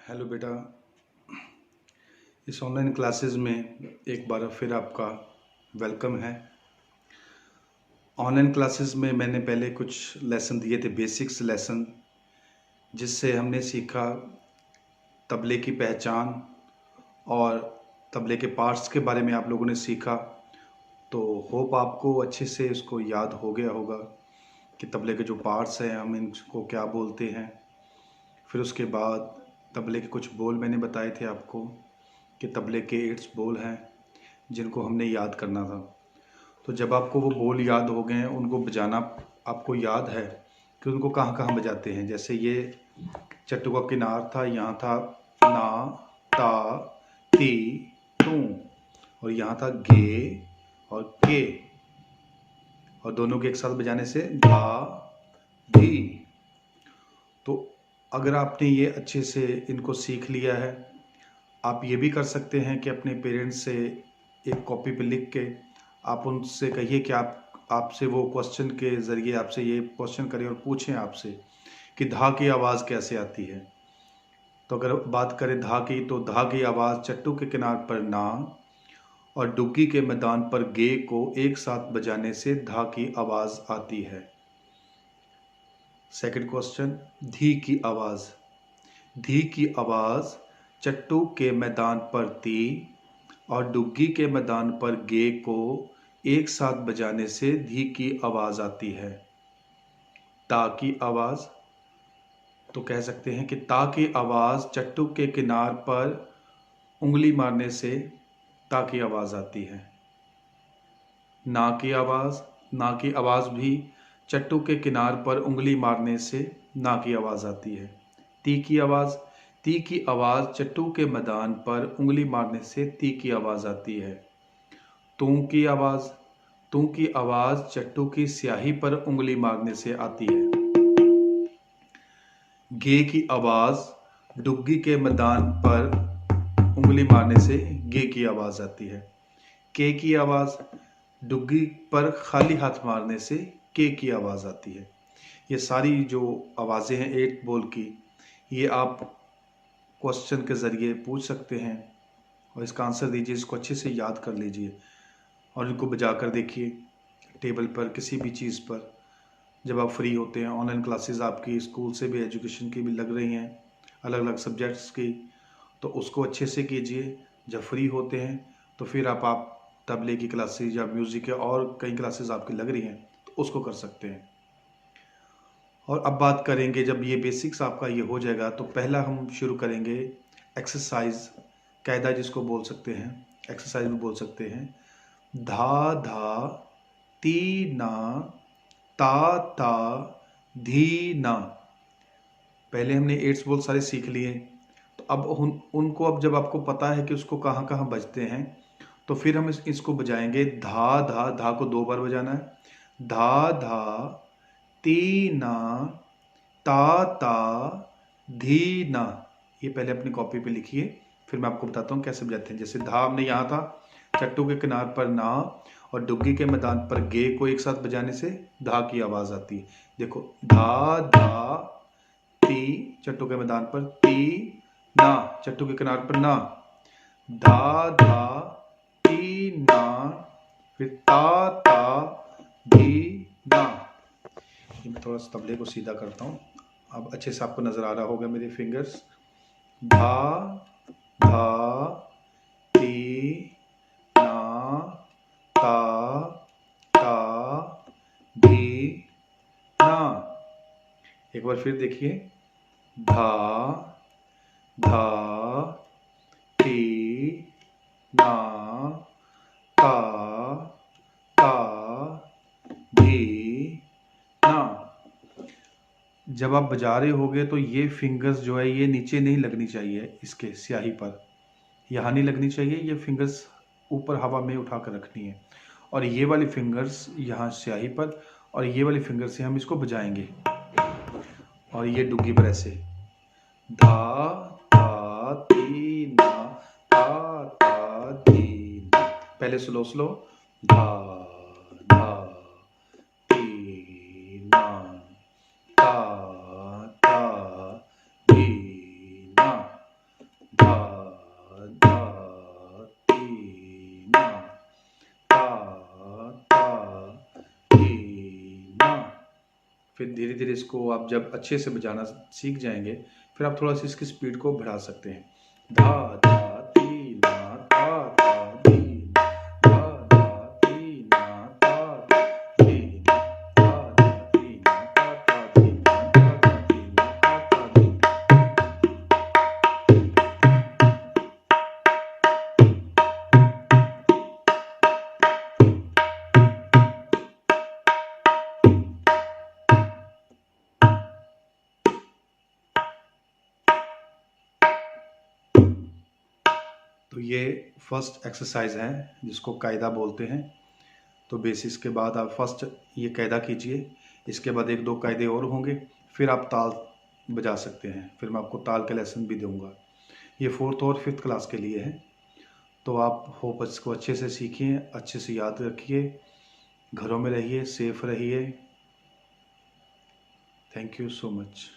Hello बेटा। इस online classes में एक बार फिर आपका वेलकम है। ऑनलाइन क्लासेस में मैंने पहले कुछ लेसन दिए थे, बेसिक्स लेसन, जिससे हमने सीखा तबले की पहचान और तबले के पार्ट्स के बारे में आप लोगों ने सीखा। तो होप आपको अच्छे से इसको याद हो गया होगा कि तबले के जो पार्ट्स हैं हम इनको क्या बोलते हैं। फिर उसके बाद तबले के कुछ बोल मैंने बताए थे आपको कि तबले के 8 बोल हैं जिनको हमने याद करना था। तो जब आपको वो बोल याद हो गए हैं, उनको बजाना आपको याद है कि उनको कहाँ कहाँ बजाते हैं। जैसे ये चट्टू का किनार था, यहाँ था ना, ता, ती, तू, और यहाँ था गे और के, और दोनों के एक साथ बजाने से धा, धी। तो अगर आपने ये अच्छे से इनको सीख लिया है, आप ये भी कर सकते हैं कि अपने पेरेंट्स से एक कॉपी पे लिख के आप उनसे कहिए कि आपसे वो क्वेश्चन के ज़रिए आपसे ये क्वेश्चन करें और पूछें आपसे कि धा की आवाज़ कैसे आती है। तो अगर बात करें धा की, तो धा की आवाज़ चट्टू के किनार पर ना और डुग्गी के मैदान पर गे को एक साथ बजाने से धा की आवाज़ आती है। सेकंड क्वेश्चन, धी की आवाज़। धी की आवाज़ चट्टू के मैदान पर ती और डुग्गी के मैदान पर गे को एक साथ बजाने से धी की आवाज़ आती है। ता की आवाज़, तो कह सकते हैं कि ता की आवाज़ चट्टू के किनार पर उंगली मारने से ता की आवाज़ आती है। ना की आवाज़, ना की आवाज़ भी चट्टू के किनार पर उंगली मारने से ना की आवाज़ आती है। ती की आवाज़, ती की आवाज़ चट्टू के मैदान पर उंगली मारने से ती की आवाज़ आती है। तू की आवाज़, तू की आवाज़ चट्टू की स्याही पर उंगली मारने से आती है। गे की आवाज़ डुग्गी के मैदान पर उंगली मारने से गे की आवाज़ आती है। के की आवाज़ डुग्गी पर खाली हाथ मारने से के की आवाज़ आती है। ये सारी जो आवाज़ें हैं 8 बोल की, ये आप क्वेश्चन के ज़रिए पूछ सकते हैं और इसका आंसर दीजिए। इसको अच्छे से याद कर लीजिए और इनको बजा कर देखिए टेबल पर, किसी भी चीज़ पर, जब आप फ्री होते हैं। ऑनलाइन क्लासेस आपकी स्कूल से भी, एजुकेशन की भी लग रही हैं, अलग अलग सब्जेक्ट्स की, तो उसको अच्छे से कीजिए। जब फ्री होते हैं तो फिर आप तबले की क्लासेस या म्यूज़िक या और कई क्लासेस आपकी लग रही हैं तो उसको कर सकते हैं। और अब बात करेंगे, जब ये बेसिक्स आपका ये हो जाएगा तो पहला हम शुरू करेंगे एक्सरसाइज, कायदा जिसको बोल सकते हैं, एक्सरसाइज भी बोल सकते हैं। धा धा ती ना, ता ता धी ना। पहले हमने 8 बोल सारे सीख लिए, तो अब उनको अब जब आपको पता है कि उसको कहाँ कहाँ बजते हैं, तो फिर हम इसको बजाएंगे। धा धा, धा को 2 बार बजाना है। धा धा ती ना, ता ता धी ना। ये पहले अपनी कॉपी पे लिखिए, फिर मैं आपको बताता हूँ कैसे बजाते हैं। जैसे धा हमने यहाँ था, चट्टू के किनार पर ना और डुग्गी के मैदान पर गे को एक साथ बजाने से धा की आवाज़ आती है। देखो, धा धा ती, चट्टू के मैदान पर ती ना, चट्टू के किनार पर ना, धा धा ती ना, फिर ता ता धी ना। ये मैं थोड़ा सा तबले को सीधा करता हूँ, अब अच्छे से आपको नज़र आ रहा होगा मेरे फिंगर्स। धा धा ती ना, ता ता धी ना। एक बार फिर देखिए। धा धा ती ना, ता ता धी ना। जब आप बजा रहे होगे तो ये फिंगर्स जो है ये नीचे नहीं लगनी चाहिए, इसके स्याही पर यहाँ नहीं लगनी चाहिए। ये फिंगर्स ऊपर हवा में उठा कर रखनी है, और ये वाली फिंगर्स यहाँ स्याही पर, और ये वाली फिंगर से हम इसको बजाएंगे। और ये डुग्गी पर ऐसे धा धा ती ना, ता ता धी ना। पहले स्लो स्लो। धा धा ती ना, ता ता धी ना। फिर धीरे धीरे इसको आप जब अच्छे से बजाना सीख जाएंगे फिर आप थोड़ा सा इसकी स्पीड को बढ़ा सकते हैं। धा धा धी ना धा धा धी धा धा धी ना धा धी धा धा धी ना धा धा धी ना धा धा धी ना धा धा धी। तो ये फर्स्ट एक्सरसाइज है जिसको कायदा बोलते हैं। तो बेसिस के बाद आप फर्स्ट ये कायदा कीजिए, इसके बाद एक दो कायदे और होंगे, फिर आप ताल बजा सकते हैं। फिर मैं आपको ताल के लेसन भी दूंगा। ये 4th और 5th क्लास के लिए है। तो आप होप इसको अच्छे से सीखिए, अच्छे से याद रखिए, घरों में रहिए, सेफ रहिए। Thank you so much.